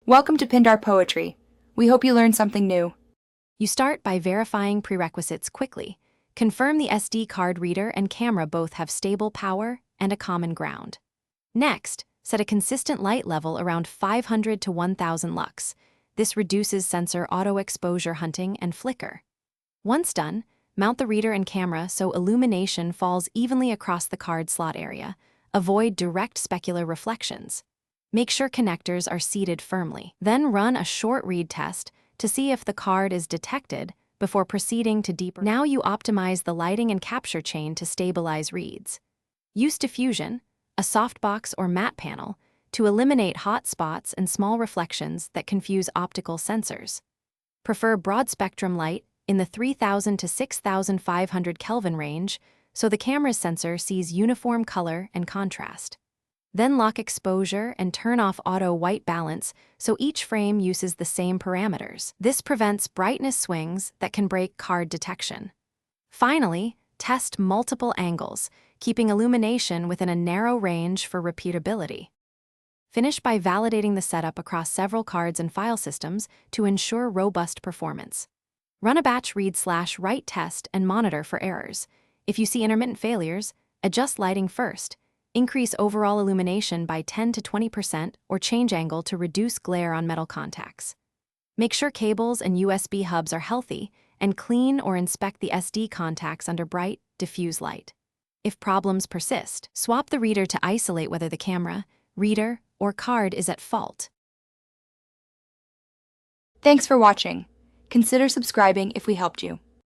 Welcome to Pindar Poetry. We hope you learned something new. You start by verifying prerequisites quickly. Confirm the SD card reader and camera both have stable power and a common ground. Next, set a consistent light level around 500 to 1000 lux. This reduces sensor auto-exposure hunting and flicker. Once done, mount the reader and camera so illumination falls evenly across the card slot area. Avoid direct specular reflections. Make sure connectors are seated firmly. Then run a short read test to see if the card is detected before proceeding to deeper. Now you optimize the lighting and capture chain to stabilize reads. Use diffusion, a softbox or matte panel, to eliminate hot spots and small reflections that confuse optical sensors. Prefer broad spectrum light in the 3000 to 6500 Kelvin range so the camera's sensor sees uniform color and contrast. Then lock exposure and turn off auto white balance so each frame uses the same parameters. This prevents brightness swings that can break card detection. Finally, test multiple angles, keeping illumination within a narrow range for repeatability. Finish by validating the setup across several cards and file systems to ensure robust performance. Run a batch read/write test and monitor for errors. If you see intermittent failures, adjust lighting first. Increase overall illumination by 10 to 20% or change angle to reduce glare on metal contacts. Make sure cables and USB hubs are healthy and clean or inspect the SD contacts under bright, diffuse light. If problems persist, swap the reader to isolate whether the camera, reader, or card is at fault. Thanks for watching. Consider subscribing if we helped you.